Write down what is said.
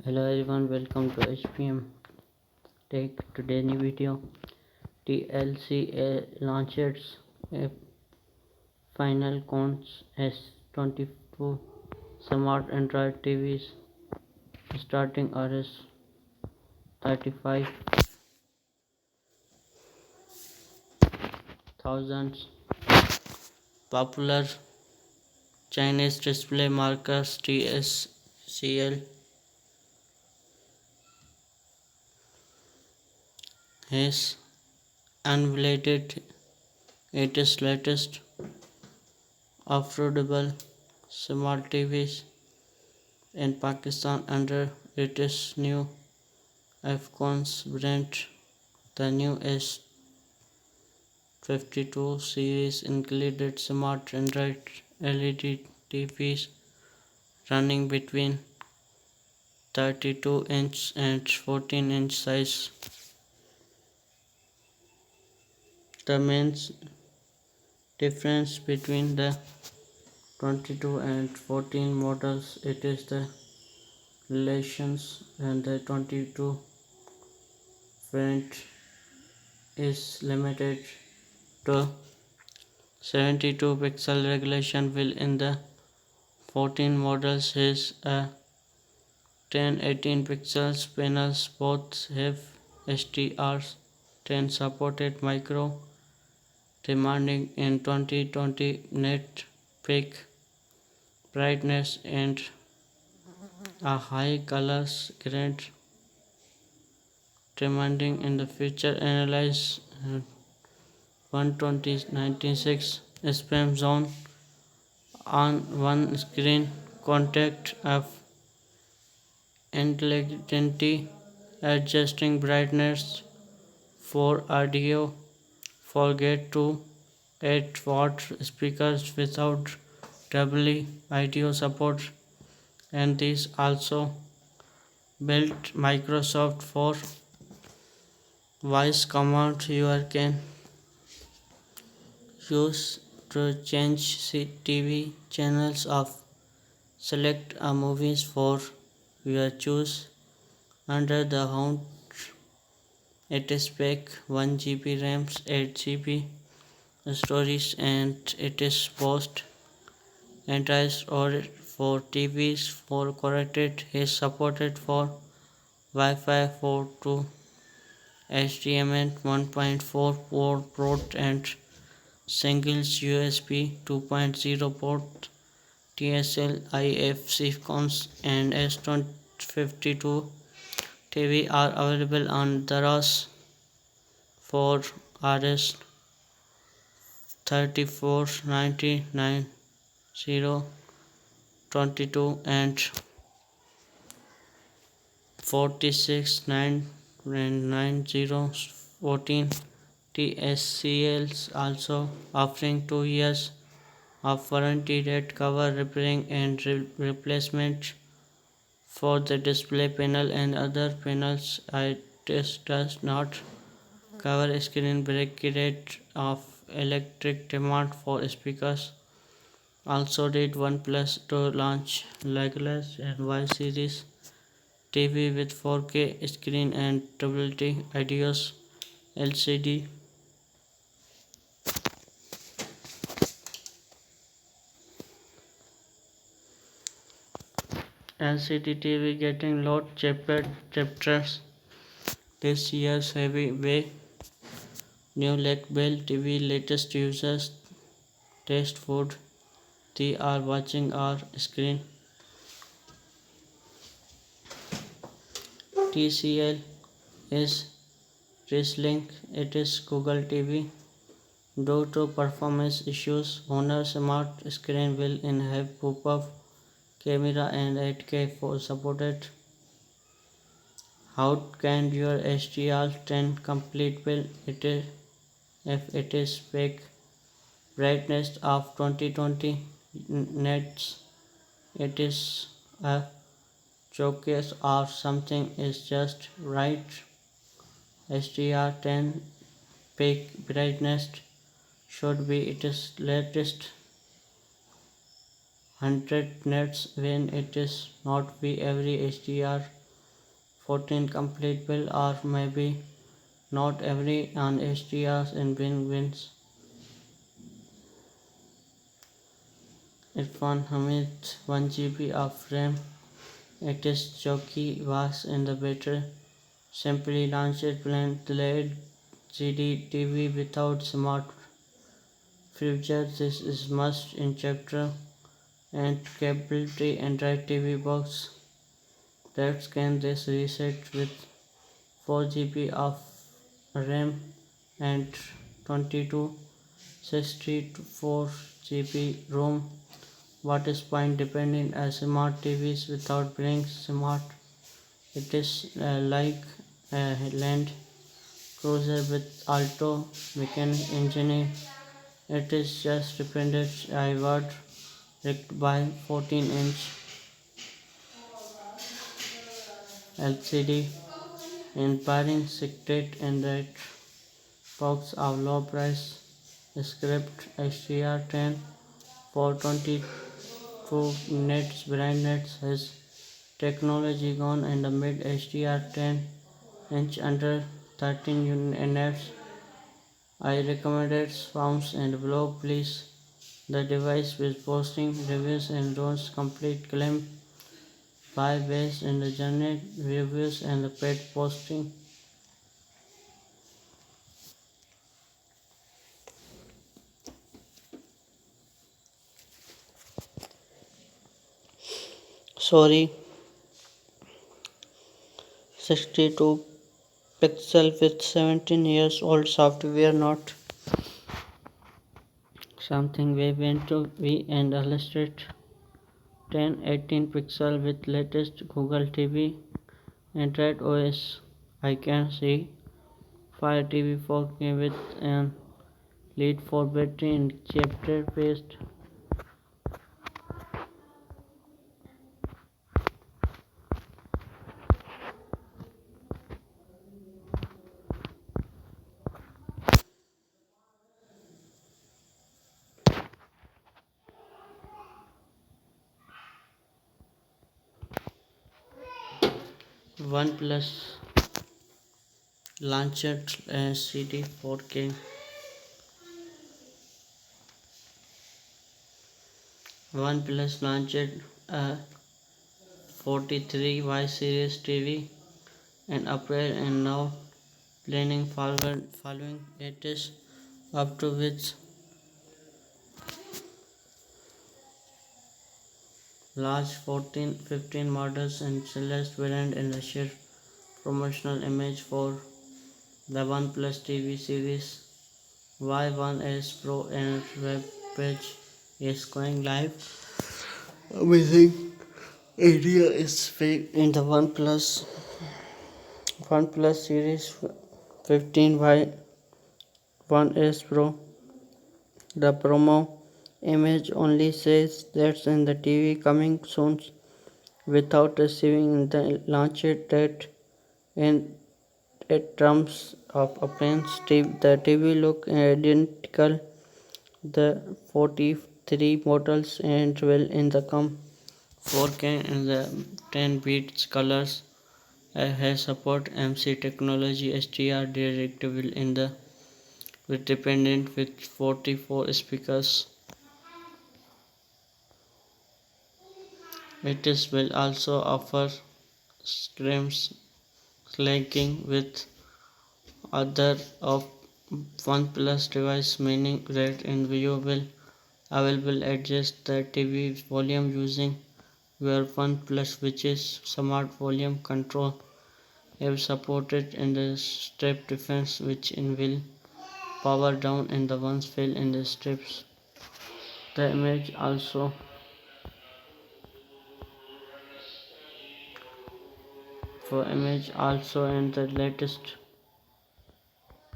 Hello everyone, welcome to HPM Tech. Today's new video. TCL launches a final counts S52 smart Android TVs starting Rs 35,000. Popular Chinese display markers TCL has unveiled its latest affordable smart TVs in Pakistan under its new iFFALCON brand. The new S52 series included smart Android LED TVs running between 32-inch and 14-inch size. The main difference between the 22 and 14 models it is the relations, and the 22 variant is limited to 72 pixel resolution, while in the 14 models is a 10-18 pixels panels. Both have HDR10 supported micro demanding in 2020 net peak brightness and a high color gradient demanding in the feature analyze 12096 spam zone on one screen, contact of intelligently adjusting brightness for audio, forget to 8-watt speakers without doubly audio support, and this also built Microsoft for voice command you can use to change TV channels of select a movies for your choose. Under the hood it is pack 1 GB RAM, 8 GB storage, and it is post enticed or for TVs for corrected is supported for Wi-Fi 4 to HDMI 1.4 port and single USB 2.0 port. TCL iFFALCON and S52 TV are available on the ROS for Rs 34,990, 22 and 46,990, 14. TCL also offering 2 years of warranty that cover repairing and replacement for the display panel and other panels. It does not cover screen breakage of electric demand for speakers. Also did OnePlus to launch legless and Y series TV with 4K screen and double-T IDOS LCD. LCD TV getting lot chapters this year's heavyweight new Lakebell TV latest users taste food they are watching our screen. TCL is wrestling it is Google TV due to performance issues. Honor Smart Screen will in have pop-up camera and 8K for supported. How can your HDR10 complete will it is if it is peak brightness of 2020 nits? It is a showcase or something is just right. HDR10 peak brightness should be its latest 100 nits when it is not be every HDR 14 complete build or maybe not every on HDRs in wins. Irfan Hamid 1 GB of RAM. It is jockey was in the better. Simply launched blend delayed GD TV without smart future. This is must in chapter and capability Android TV box that can this reset with 4 GB of RAM and 2264 GB ROM. What is point depending on smart TVs without being smart? It is like a land cruiser with auto mechanic engine. It is just dependent I rigged by 14-inch LCD in pairing secret and that box of low price script HDR10 for 22 nits brightness has technology gone in the mid HDR10 inch under 13 nits. I recommended forms and blog please the device with posting reviews and don't complete claim by based in the journey reviews and the paid posting. Sorry, 62 pixel with 17 years old software, not something we went to we and illustrate 10 18 pixel with latest Google TV Android OS. I can see Fire TV 4K with an lead for battery in chapter paste. OnePlus launched a CD 4K. OnePlus launched a 43Y series TV in April and now planning following it is up to which large 14-15 models and select variant in the share promotional image for the OnePlus TV series. Y1S Pro and web page is going live. Amazing area is fake in the OnePlus series 15Y1S Pro. The promo image only says that's in the TV coming soon without receiving the launch date. In terms of appearance, the TV look identical. The 43 models and well in the come 4K and the 10 bits colors. Has support MC technology HDR directable in the with dependent with 44 speakers. It is will also offer screens linking with other of OnePlus device, meaning that in view will available adjust the TV volume using your OnePlus which is smart volume control. Have supported in the step defense which in will power down in the ones fail in the steps. The image also in the latest